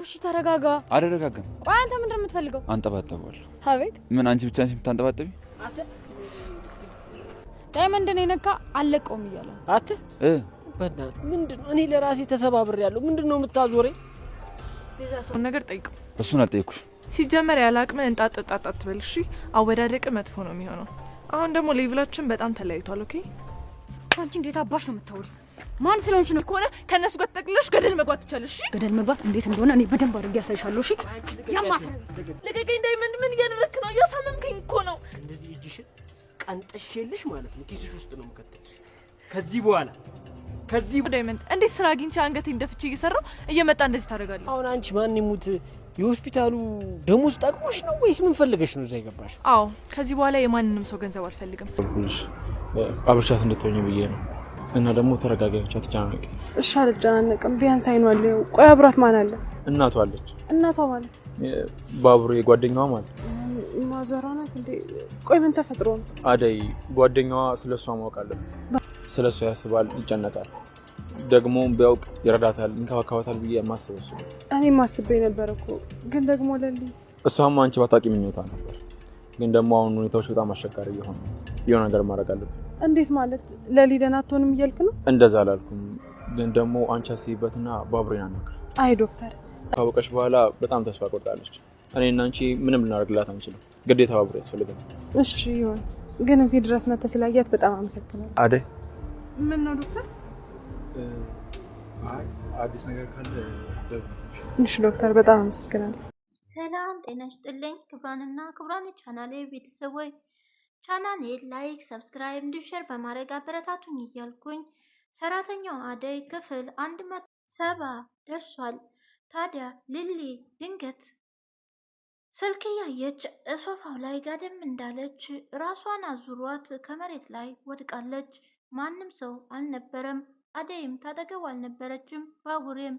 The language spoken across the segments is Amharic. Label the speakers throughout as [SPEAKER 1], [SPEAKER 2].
[SPEAKER 1] እሺ ተረጋጋ።
[SPEAKER 2] አረጋጋም።
[SPEAKER 1] ቆይ አንተ ምንድን ነው የምትፈልገው?
[SPEAKER 2] አንጠባጠባለሁ።
[SPEAKER 1] አቤት።
[SPEAKER 2] ምን አንቺ ብቻ ነሽ የምታንጠባጠቢ?
[SPEAKER 1] ዳይመንድ ነው ነካ አለቀውም እያለ
[SPEAKER 3] አት በእናትህ ምንድነው? እኔ ለራሴ ተሰባብሬያለሁ። ምንድነው የምታዞረኝ?
[SPEAKER 4] ቤዛቱን ነገር ጠይቀው።
[SPEAKER 2] እሱን አልጠየኩሽ።
[SPEAKER 4] ሲጀመር ያላቅመ እንጣጣጣጣ ትበልሽ። አወዳደቅ መጥፎ ነው የሚሆነው። አሁን ደግሞ ሌቭላችን በጣም ተለያይቷል። ኦኬ
[SPEAKER 1] አንቺ እንዴት አባሽ ነው የምታወሪው? ማን ስለሆንሽ ነው?
[SPEAKER 4] ከሆነ ከነሱ ጋር ተጠቅልለሽ ገደል መግባት ትቻለሽ። እሺ
[SPEAKER 1] ገደል መግባት እንዴት እንደሆነ እኔ በደንብ አድርጌ ያሳይሻለሁ። እሺ
[SPEAKER 4] ያማፈረ ለገገኝ ዳይመንድ ምን እያደረክ ነው? እያሳመምከኝ እኮ ነው።
[SPEAKER 3] እንደዚህ እጅሽን ቀንጠሽልሽ ማለት ነው ኪስሽ ውስጥ ነው የምከተልሽ። ከዚህ በኋላ
[SPEAKER 4] ዳይመንድ እንዴት ስራ አግኝቼ አንገቴን ደፍቼ እየሰራው እየመጣ እንደዚህ ታደርጋለህ?
[SPEAKER 3] አሁን አንቺ ማን ይሙት የሆስፒታሉ ደሞዝ ጠቅሞሽ ነው ወይስ ምን ፈልገሽ ነው እዛ የገባሽ?
[SPEAKER 4] አዎ ከዚህ በኋላ የማንንም ሰው ገንዘብ አልፈልግም።
[SPEAKER 5] አብርሻት እንድትሆኝ ብዬ ነው። እና ደግሞ ተረጋጋች፣ አትጨናነቂ።
[SPEAKER 6] እሺ አልጨናነቅም። ቢያንስ አይኗ አለ። ቆይ አብራት ማን አለ?
[SPEAKER 5] እናቷ አለች።
[SPEAKER 6] እናቷ ማለት
[SPEAKER 5] ባቡሬ ጓደኛዋ ማለት
[SPEAKER 6] ማዘሯ ናት እንዴ? ቆይ ምን ተፈጥሮ ነው?
[SPEAKER 5] አደይ ጓደኛዋ ስለሷ ማወቅ አለበት። ስለሷ ያስባል፣ ይጨነቃል። ደግሞ ቢያውቅ ይረዳታል፣ ይንከባከባታል ብዬ የማስበው እሱ ነው።
[SPEAKER 6] እኔም አስቤ ነበር እኮ ግን ደግሞ ለሊ
[SPEAKER 5] እሷም አንቺ ባታውቂ ምኞታ ነበር። ግን ደግሞ አሁን ሁኔታዎች በጣም አስቸጋሪ እየሆኑ ነው። የሆነ ነገር ማድረግ አለብን።
[SPEAKER 6] እንዴት ማለት? ለሊ ደህና አትሆንም እያልክ ነው?
[SPEAKER 5] እንደዛ አላልኩም። ግን ደግሞ አንቺ አስቢበትና ባቡሬን አናግር።
[SPEAKER 6] አይ ዶክተር
[SPEAKER 5] ካወቀሽ በኋላ በጣም ተስፋ ቆርጣለች። እኔና አንቺ ምንም ልናደርግላት አንችልም። ግዴታ ባቡሬ ያስፈልጋል።
[SPEAKER 6] እሺ ይሁን። ግን እዚህ ድረስ መጥተህ ስላያት በጣም አመሰግናለሁ።
[SPEAKER 5] አደይ
[SPEAKER 6] ምን ነው ዶክተር?
[SPEAKER 5] አዲስ ነገር ካለ
[SPEAKER 6] እሺ ዶክተር በጣም አመሰግናለሁ።
[SPEAKER 7] ሰላም ጤና ይስጥልኝ ክብራንና ክብራን ቻናሌ ቤተሰቦች ቻናሌ ላይክ ሰብስክራይብ እንዲሸር በማድረግ አበረታቱኝ እያልኩኝ ሰራተኛው አደይ ክፍል 170 ደርሷል። ታዲያ ሊሊ ድንገት ስልክ እያየች ሶፋው ላይ ጋደም እንዳለች ራሷን አዙሯት ከመሬት ላይ ወድቃለች። ማንም ሰው አልነበረም። አደይም ታጠገቡ አልነበረችም። ባቡሬም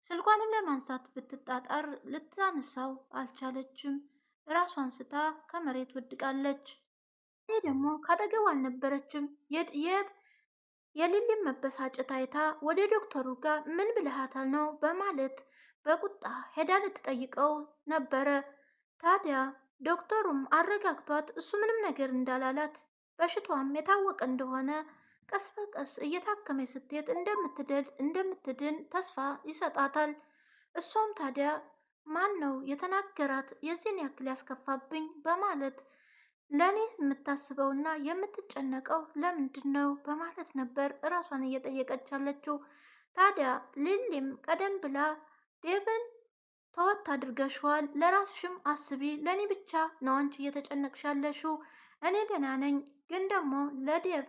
[SPEAKER 7] ስልኳንም ለማንሳት ብትጣጣር ልታነሳው አልቻለችም። ራሷን ስታ ከመሬት ወድቃለች። እኔ ደግሞ ካጠገቡ አልነበረችም። የሊሊም መበሳጨት አይታ ወደ ዶክተሩ ጋር ምን ብልሃታል ነው በማለት በቁጣ ሄዳ ልትጠይቀው ነበረ። ታዲያ ዶክተሩም አረጋግቷት እሱ ምንም ነገር እንዳላላት በሽቷም የታወቀ እንደሆነ ቀስ በቀስ እየታከመች ስትሄድ እንደምትድን ተስፋ ይሰጣታል። እሷም ታዲያ ማን ነው የተናገራት የዚህን ያክል ያስከፋብኝ በማለት ለእኔ የምታስበውና የምትጨነቀው ለምንድን ነው በማለት ነበር እራሷን እየጠየቀች ያለችው። ታዲያ ሊሊም ቀደም ብላ ዴቭን ተወት አድርገሽዋል፣ ለራስሽም አስቢ፣ ለእኔ ብቻ ነው አንቺ እየተጨነቅሽ ያለሽው፣ እኔ ደህና ነኝ፣ ግን ደግሞ ለዴቭ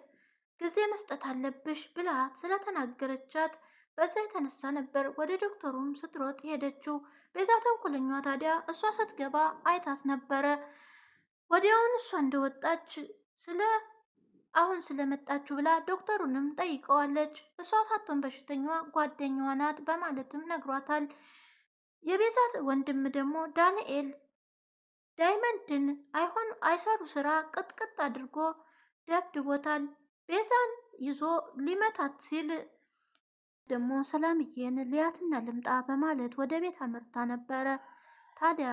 [SPEAKER 7] ጊዜ መስጠት አለብሽ ብላ ስለተናገረቻት በዛ የተነሳ ነበር ወደ ዶክተሩም ስትሮጥ ሄደችው። ቤዛ ተንኮለኛዋ ታዲያ እሷ ስትገባ አይታት ነበረ። ወዲያውን እሷ እንደወጣች አሁን ስለመጣችሁ ብላ ዶክተሩንም ጠይቀዋለች። እሷ ሳትሆን በሽተኛዋ ጓደኛዋ ናት በማለትም ነግሯታል። የቤዛት ወንድም ደግሞ ዳንኤል ዳይመንድን አይሰሩ ስራ ቅጥቅጥ አድርጎ ደብድቦታል። ቤዛን ይዞ ሊመታት ሲል ደግሞ ሰላምዬን ሊያትና ልምጣ በማለት ወደ ቤት አመርታ ነበረ። ታዲያ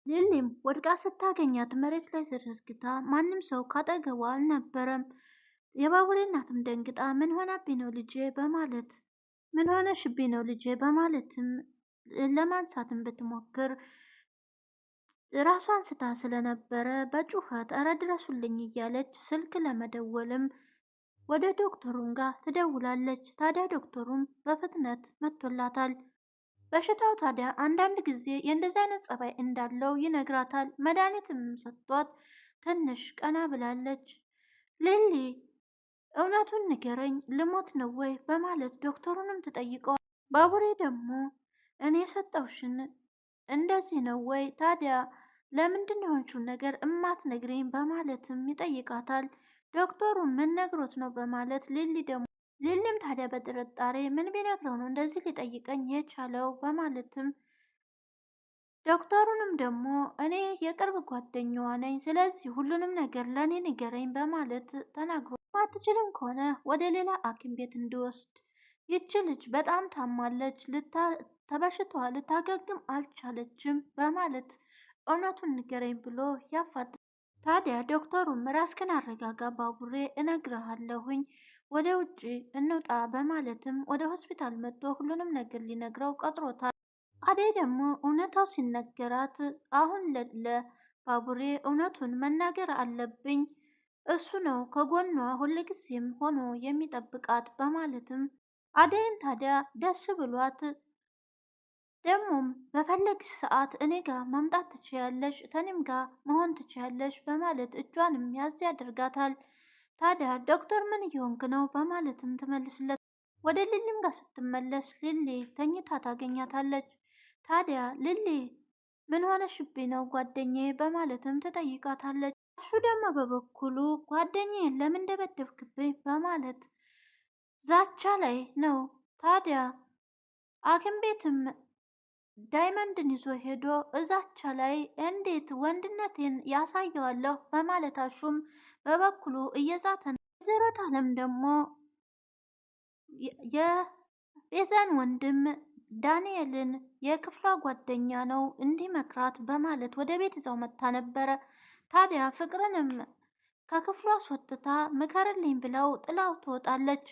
[SPEAKER 7] ሊሊም ወድቃ ስታገኛት መሬት ላይ ዘርግታ ማንም ሰው ካጠገቧ አልነበረም። የባቡሬ እናትም ደንግጣ ምን ሆናብኝ ነው ልጄ በማለት ምን ሆነሽብኝ ነው ልጄ በማለትም ለማንሳትም ብትሞክር ራሷን ስታ ስለነበረ በጩኸት እረ ድረሱልኝ እያለች ስልክ ለመደወልም ወደ ዶክተሩም ጋር ትደውላለች። ታዲያ ዶክተሩም በፍጥነት መጥቶላታል። በሽታው ታዲያ አንዳንድ ጊዜ የእንደዚህ አይነት ጸባይ እንዳለው ይነግራታል። መድኃኒትም ሰጥቷት ትንሽ ቀና ብላለች። ሊሊ እውነቱን ንገረኝ ልሞት ነው ወይ በማለት ዶክተሩንም ትጠይቀዋል። ባቡሬ ደግሞ እኔ የሰጠውሽን እንደዚህ ነው ወይ ታዲያ ለምንድን የሆንሽውን ነገር እማትነግሪኝ በማለትም ይጠይቃታል። ዶክተሩ ምን ነግሮት ነው በማለት ሊሊም ታዲያ በጥርጣሬ ምን ቢነግረው ነው እንደዚህ ሊጠይቀኝ የቻለው በማለትም ዶክተሩንም ደግሞ እኔ የቅርብ ጓደኛዋ ነኝ፣ ስለዚህ ሁሉንም ነገር ለእኔ ንገረኝ በማለት ተናግሮ ማትችልም ከሆነ ወደ ሌላ ሐኪም ቤት እንዲወስድ ይች ልጅ በጣም ታማለች፣ ተበሽታዋ ልታገግም አልቻለችም በማለት እውነቱን ንገረኝ ብሎ ያፋጥ። ታዲያ ዶክተሩም ራስክን አረጋጋ ባቡሬ፣ እነግርሃለሁኝ ወደ ውጭ እንውጣ በማለትም ወደ ሆስፒታል መጥቶ ሁሉንም ነገር ሊነግረው ቀጥሮታል። አደይ ደግሞ እውነታው ሲነገራት አሁን ለባቡሬ እውነቱን መናገር አለብኝ፣ እሱ ነው ከጎኗ ሁልጊዜም ሆኖ የሚጠብቃት በማለትም አደይም ታዲያ ደስ ብሏት ደግሞም በፈለግሽ ሰዓት እኔ ጋር መምጣት ትችያለሽ፣ ከኔም ጋር መሆን ትችያለሽ በማለት እጇንም ያዝ ያደርጋታል። ታዲያ ዶክተር ምን እየሆንክ ነው በማለትም ትመልስለት። ወደ ሊሊም ጋር ስትመለስ ሊሊ ተኝታ ታገኛታለች። ታዲያ ሊሊ ምን ሆነሽብኝ ነው ጓደኛዬ በማለትም ትጠይቃታለች። እሱ ደግሞ በበኩሉ ጓደኛዬን ለምን ደበደብክብኝ በማለት ዛቻ ላይ ነው። ታዲያ ሐኪም ቤትም ዳይመንድን ይዞ ሄዶ እዛቻ ላይ እንዴት ወንድነቴን ያሳየዋለሁ በማለት አሹም በበኩሉ እየዛተ ነው። ወይዘሮ አለም ደግሞ የቤዛን ወንድም ዳንኤልን የክፍሏ ጓደኛ ነው እንዲመክራት በማለት ወደ ቤት ይዛው መታ ነበረ። ታዲያ ፍቅርንም ከክፍሏ አስወጥታ ምከርልኝ ብለው ጥላው ትወጣለች።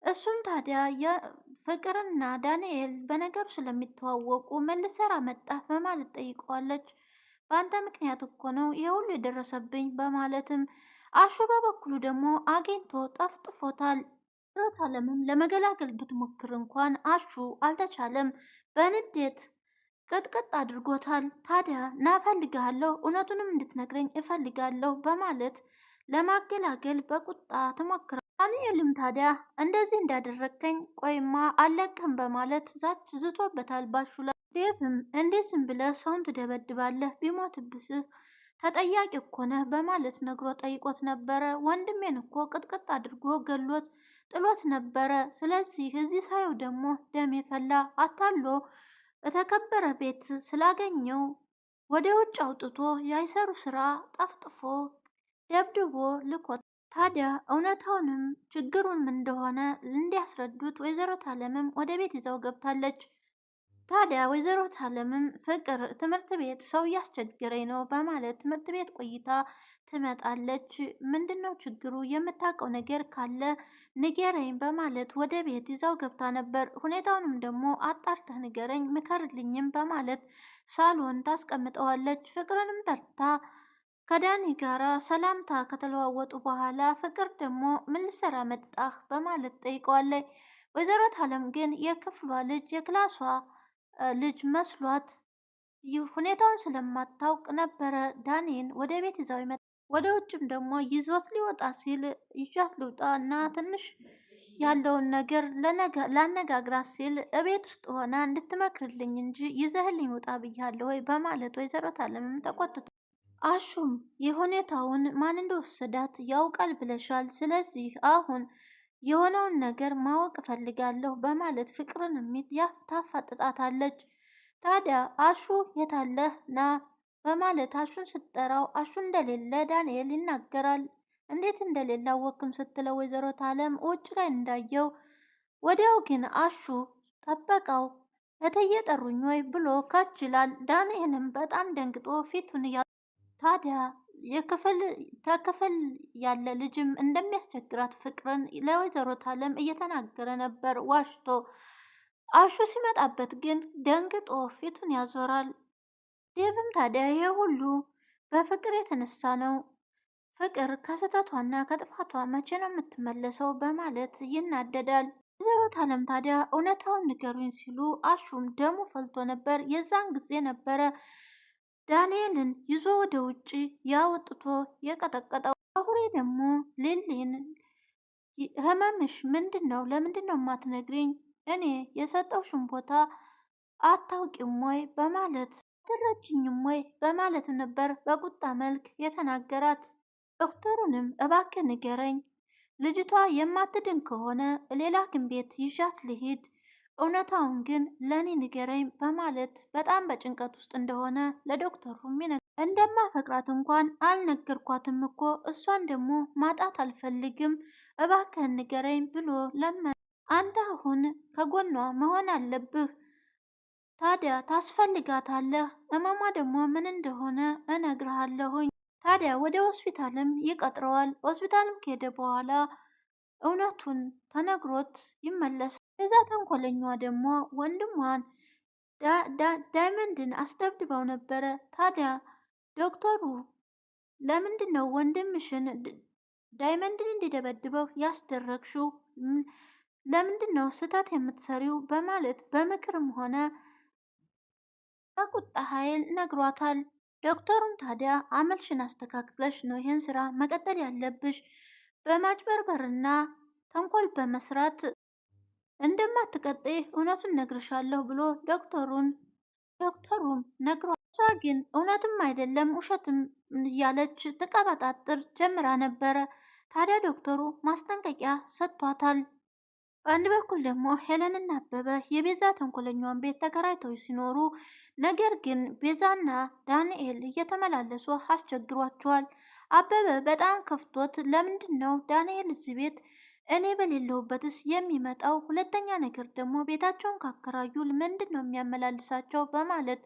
[SPEAKER 7] እሱም ታዲያ የፍቅርና ዳንኤል በነገሩ ስለሚተዋወቁ ምን ልሰራ መጣህ በማለት ጠይቀዋለች። በአንተ ምክንያት እኮ ነው ይህ ሁሉ የደረሰብኝ በማለትም አሹ በበኩሉ ደግሞ አግኝቶ ጠፍጥፎታል። ሮት አለምም ለመገላገል ብትሞክር እንኳን አሹ አልተቻለም። በንዴት ቅጥቅጥ አድርጎታል። ታዲያ ና እፈልግሃለሁ፣ እውነቱንም እንድትነግረኝ እፈልጋለሁ በማለት ለማገላገል በቁጣ ትሞክራል። ዳንኤልም ታዲያ እንደዚህ እንዳደረግከኝ ቆይማ አለቅህም በማለት ዛች ዝቶበታል ባሹ ላይ። ዴቭም እንዴት ዝም ብለህ ሰውን ትደበድባለህ? ቢሞትብስህ ተጠያቂ እኮ ነህ በማለት ነግሮ ጠይቆት ነበረ። ወንድሜን እኮ ቅጥቅጥ አድርጎ ገሎት ጥሎት ነበረ። ስለዚህ እዚህ ሳየው ደግሞ ደም የፈላ አታሎ የተከበረ ቤት ስላገኘው ወደ ውጭ አውጥቶ ያይሰሩ ስራ ጠፍጥፎ ደብድቦ ልኮት። ታዲያ እውነታውንም ችግሩን ምን እንደሆነ እንዲያስረዱት ወይዘሮ አለምም ወደ ቤት ይዘው ገብታለች። ታዲያ ወይዘሮ አለምም ፍቅር ትምህርት ቤት ሰው እያስቸገረኝ ነው በማለት ትምህርት ቤት ቆይታ ትመጣለች። ምንድነው ችግሩ? የምታውቀው ነገር ካለ ንገረኝ በማለት ወደ ቤት ይዛው ገብታ ነበር። ሁኔታውንም ደግሞ አጣርተህ ንገረኝ ምከርልኝም በማለት ሳሎን ታስቀምጠዋለች። ፍቅርንም ጠርታ ከዳኒ ጋራ ሰላምታ ከተለዋወጡ በኋላ ፍቅር ደግሞ ምን ልሰራ መጣህ በማለት ጠይቀዋለች። ወይዘሮ አለም ግን የክፍሏ ልጅ የክላሷ ልጅ መስሏት ሁኔታውን ስለማታውቅ ነበረ ዳኒን ወደ ቤት ይዛው ይመጣ። ወደ ውጭም ደግሞ ይዞት ሊወጣ ሲል ይዣት ልውጣ እና ትንሽ ያለውን ነገር ላነጋግራት ሲል እቤት ውስጥ ሆና እንድትመክርልኝ እንጂ ይዘህልኝ ውጣ ብያለሁ ወይ በማለት ወይዘሮ አለምም ተቆጥቶ አሹም የሁኔታውን ማን እንደወሰዳት ያውቃል ብለሻል። ስለዚህ አሁን የሆነውን ነገር ማወቅ እፈልጋለሁ በማለት ፍቅርን ታፋጥጣታለች። ታዲያ አሹ የታለህ ና በማለት አሹን ስትጠራው አሹ እንደሌለ ዳንኤል ይናገራል። እንዴት እንደሌለ አወቅም ስትለው ወይዘሮ አለም ውጭ ላይ እንዳየው ወዲያው ግን አሹ ጠበቃው እትዬ ጠሩኝ ወይ ብሎ ካች ይላል። ዳንኤልም በጣም ደንግጦ ፊቱን ታዲያ ከክፍል ያለ ልጅም እንደሚያስቸግራት ፍቅርን ለወይዘሮ አለም እየተናገረ ነበር ዋሽቶ። አሹ ሲመጣበት ግን ደንግጦ ፊቱን ያዞራል። ዴቭም ታዲያ ይሄ ሁሉ በፍቅር የተነሳ ነው፣ ፍቅር ከስህተቷና ከጥፋቷ መቼ ነው የምትመለሰው በማለት ይናደዳል። ወይዘሮ አለም ታዲያ እውነታውን ንገሩኝ ሲሉ አሹም ደሙ ፈልቶ ነበር። የዛን ጊዜ ነበረ ዳንኤልን ይዞ ወደ ውጭ ያወጥቶ የቀጠቀጠው። አሁሬ ደግሞ ሊሊን ህመምሽ ምንድን ነው? ለምንድን ነው የማትነግሪኝ? እኔ የሰጠውሽን ቦታ አታውቂም ወይ በማለት ትረጅኝም ወይ በማለት ነበር በቁጣ መልክ የተናገራት። ዶክተሩንም እባክህ ንገረኝ፣ ልጅቷ የማትድን ከሆነ ሌላ ሐኪም ቤት ይዣት ልሂድ፣ እውነታውን ግን ለእኔ ንገረኝ በማለት በጣም በጭንቀት ውስጥ እንደሆነ ለዶክተሩም እንደማፈቅራት እንኳን አልነገርኳትም እኮ፣ እሷን ደግሞ ማጣት አልፈልግም፣ እባክህን ንገረኝ ብሎ ለመ አንተ አሁን ከጎኗ መሆን አለብህ፣ ታዲያ ታስፈልጋታለህ፣ እመሟ ደግሞ ምን እንደሆነ እነግርሃለሁኝ። ታዲያ ወደ ሆስፒታልም ይቀጥረዋል። ሆስፒታልም ከሄደ በኋላ እውነቱን ተነግሮት ይመለሳል። እዛ ተንኮለኛዋ ደግሞ ወንድሟን ዳይመንድን አስደብድበው ነበረ። ታዲያ ዶክተሩ ለምንድን ነው ወንድምሽን ዳይመንድን እንዲደበድበው ያስደረግሽው? ለምንድን ነው ስህተት የምትሰሪው? በማለት በምክርም ሆነ በቁጣ ኃይል ነግሯታል። ዶክተሩም ታዲያ አመልሽን አስተካክለሽ ነው ይህን ስራ መቀጠል ያለብሽ፣ በማጭበርበርና ተንኮል በመስራት እንደማትቀጥይ እውነቱን ነግርሻለሁ ብሎ ዶክተሩም ነግሯ። እሷ ግን እውነትም አይደለም ውሸትም እያለች ትቀበጣጥር ጀምራ ነበረ። ታዲያ ዶክተሩ ማስጠንቀቂያ ሰጥቷታል። በአንድ በኩል ደግሞ ሄለንና አበበ የቤዛ ተንኮለኛዋን ቤት ተከራይተው ሲኖሩ፣ ነገር ግን ቤዛና ዳንኤል እየተመላለሱ አስቸግሯቸዋል። አበበ በጣም ከፍቶት ለምንድን ነው ዳንኤል እዚህ ቤት እኔ በሌለሁበትስ የሚመጣው? ሁለተኛ ነገር ደግሞ ቤታቸውን ካከራዩ ምንድን ነው የሚያመላልሳቸው? በማለት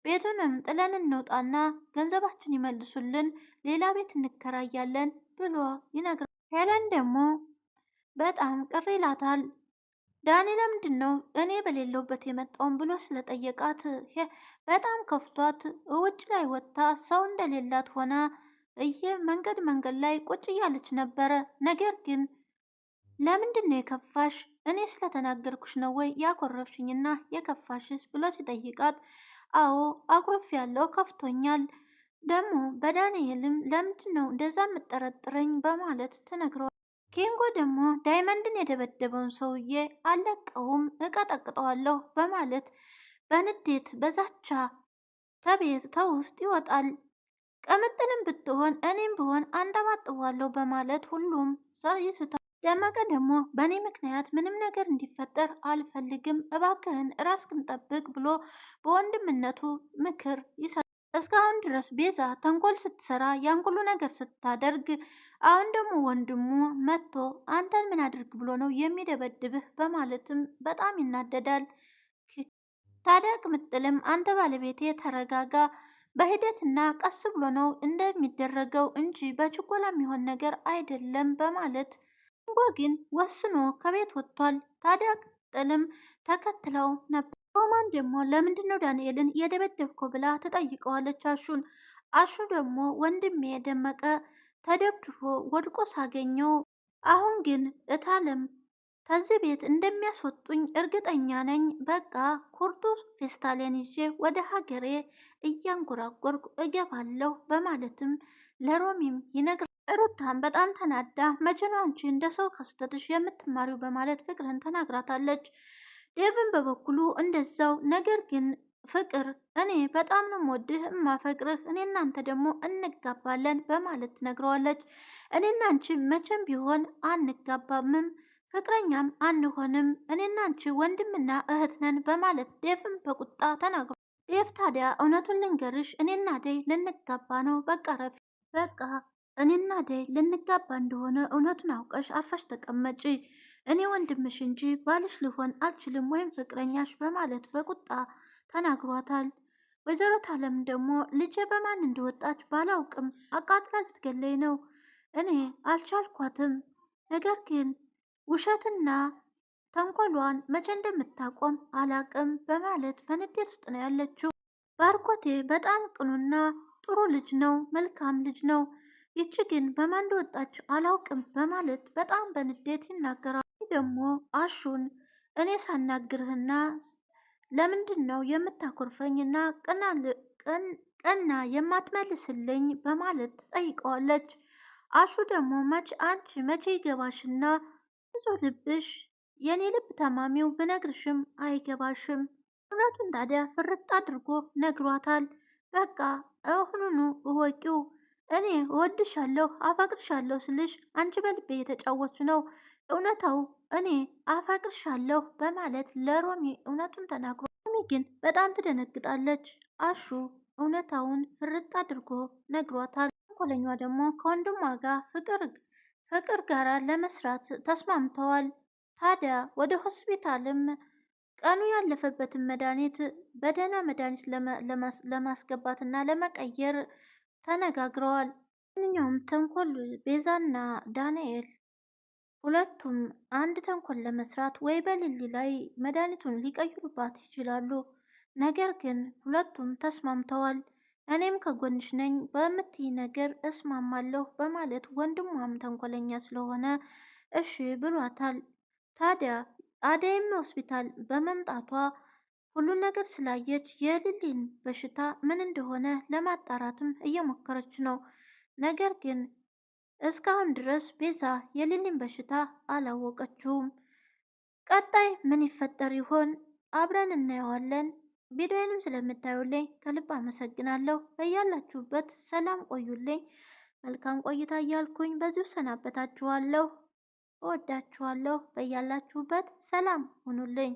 [SPEAKER 7] ቤቱንም ጥለን እንውጣና ገንዘባችን ይመልሱልን፣ ሌላ ቤት እንከራያለን ብሎ ይነግራል። ሄለን ደግሞ በጣም ቅር ይላታል። ዳኒ ለምንድን ነው እኔ በሌለውበት የመጣውን ብሎ ስለጠየቃት በጣም ከፍቷት ውጭ ላይ ወጥታ ሰው እንደሌላት ሆና መንገድ ላይ ቁጭ እያለች ነበረ። ነገር ግን ለምንድን ነው የከፋሽ? እኔ ስለተናገርኩሽ ነው ወይ ያኮረፍሽኝና የከፋሽስ ብሎ ሲጠይቃት አዎ አኩርፍ ያለው ከፍቶኛል፣ ደግሞ በዳንኤልም ለምንድን ነው እንደዛ የምጠረጥረኝ በማለት ትነግረዋል። ኬንጎ ደግሞ ዳይመንድን የደበደበውን ሰውዬ አለቀውም እቀጠቅጠዋለሁ በማለት በንዴት በዛቻ ከቤት ውስጥ ይወጣል። ቅምጥልም ብትሆን እኔም ብሆን አንጠባጥቧለሁ በማለት ሁሉም ይስታል። ደመቀ ደግሞ በእኔ ምክንያት ምንም ነገር እንዲፈጠር አልፈልግም፣ እባክህን ራስህን ጠብቅ ብሎ በወንድምነቱ ምክር ይሰጣል። እስካሁን ድረስ ቤዛ ተንኮል ስትሰራ ያን ሁሉ ነገር ስታደርግ፣ አሁን ደግሞ ወንድሙ መጥቶ አንተን ምን አድርግ ብሎ ነው የሚደበድብህ በማለትም በጣም ይናደዳል። ታዲያ ቅምጥልም አንተ ባለቤቴ ተረጋጋ፣ በሂደትና ቀስ ብሎ ነው እንደሚደረገው እንጂ በችኮላ የሚሆን ነገር አይደለም በማለት እንጓ ግን ወስኖ ከቤት ወጥቷል። ታዲያ ቅምጥልም ተከትለው ነበር። ሮማን ደግሞ ለምንድነው ዳንኤልን የደበደብከው ብላ ትጠይቀዋለች አሹን። አሹ ደግሞ ወንድሜ ደመቀ ተደብድቦ ወድቆ ሳገኘው አሁን ግን እታለም ከዚህ ቤት እንደሚያስወጡኝ እርግጠኛ ነኝ። በቃ ኩርቱ ፌስታሊያን ይዤ ወደ ሀገሬ እያንጎራጎርኩ እገባለሁ በማለትም ለሮሚም ይነግራል። ሩታም በጣም ተናዳ መቼ ነው አንቺ እንደ ሰው ከስተትሽ የምትማሪው በማለት ፍቅርን ተናግራታለች። ዴቭን በበኩሉ እንደዛው። ነገር ግን ፍቅር እኔ በጣም ነው የምወድህ እማፈቅርህ፣ እኔ እናንተ ደግሞ እንጋባለን በማለት ትነግረዋለች። እኔ እናንቺ መቼም ቢሆን አንጋባምም ፍቅረኛም አንሆንም፣ እኔና አንቺ ወንድምና እህት ነን በማለት ዴቭም በቁጣ ተናግሯል። ዴቭ ታዲያ እውነቱን ልንገርሽ እኔና አደይ ልንጋባ ነው፣ በቃ ረፊ በቃ እኔና አደይ ልንጋባ እንደሆነ እውነቱን አውቀሽ አርፈሽ ተቀመጪ፣ እኔ ወንድምሽ እንጂ ባልሽ ልሆን አልችልም ወይም ፍቅረኛሽ በማለት በቁጣ ተናግሯታል። ወይዘሮ ታለም ደግሞ ልጄ በማን እንደወጣች ባላውቅም አቃጥላ ልትገለኝ ነው፣ እኔ አልቻልኳትም፣ ነገር ግን ውሸትና ተንኮሏን መቼ እንደምታቆም አላቅም በማለት በንዴት ውስጥ ነው ያለችው። ባርኮቴ በጣም ቅኑና ጥሩ ልጅ ነው፣ መልካም ልጅ ነው፣ ይቺ ግን በማን እንደወጣች አላውቅም በማለት በጣም በንዴት ይናገራል። ደግሞ አሹን እኔ ሳናግርህና ለምንድን ነው የምታኮርፈኝና ቀና የማትመልስልኝ በማለት ትጠይቀዋለች። አሹ ደግሞ አንቺ መቼ ይገባሽና ብዙ ልብሽ የኔ ልብ ተማሚው ብነግርሽም አይገባሽም። እውነቱን ታዲያ ፍርጥ አድርጎ ነግሯታል። በቃ አሁኑኑ እወቂው፣ እኔ እወድሻለሁ አፈቅርሻለሁ ስልሽ አንቺ በልቤ የተጫወች ነው፣ እውነታው እኔ አፈቅርሻለሁ በማለት ለሮሚ እውነቱን ተናግሮ፣ ሮሚ ግን በጣም ትደነግጣለች። አሹ እውነታውን ፍርጥ አድርጎ ነግሯታል። ተንኮለኛዋ ደግሞ ከወንድሟ ጋር ፍቅር ጋር ለመስራት ተስማምተዋል። ታዲያ ወደ ሆስፒታልም ቀኑ ያለፈበትን መድኃኒት በደህና መድኃኒት ለማስገባትና ለመቀየር ተነጋግረዋል። ማንኛውም ተንኮል ቤዛና ዳንኤል ሁለቱም አንድ ተንኮል ለመስራት ወይ በሊሊ ላይ መድኃኒቱን ሊቀይሩባት ይችላሉ። ነገር ግን ሁለቱም ተስማምተዋል። እኔም ከጎንሽ ነኝ በምትይ ነገር እስማማለሁ በማለት ወንድሟም ተንኮለኛ ስለሆነ እሺ ብሏታል። ታዲያ አደይም ሆስፒታል በመምጣቷ ሁሉን ነገር ስላየች የሊሊን በሽታ ምን እንደሆነ ለማጣራትም እየሞከረች ነው። ነገር ግን እስካሁን ድረስ ቤዛ የሊሊን በሽታ አላወቀችውም። ቀጣይ ምን ይፈጠር ይሆን? አብረን እናየዋለን። ቪዲዮንም ስለምታዩልኝ ከልብ አመሰግናለሁ። በያላችሁበት ሰላም ቆዩልኝ። መልካም ቆይታ እያልኩኝ በዚሁ ሰናበታችኋለሁ። እወዳችኋለሁ። በያላችሁበት ሰላም ሁኑልኝ።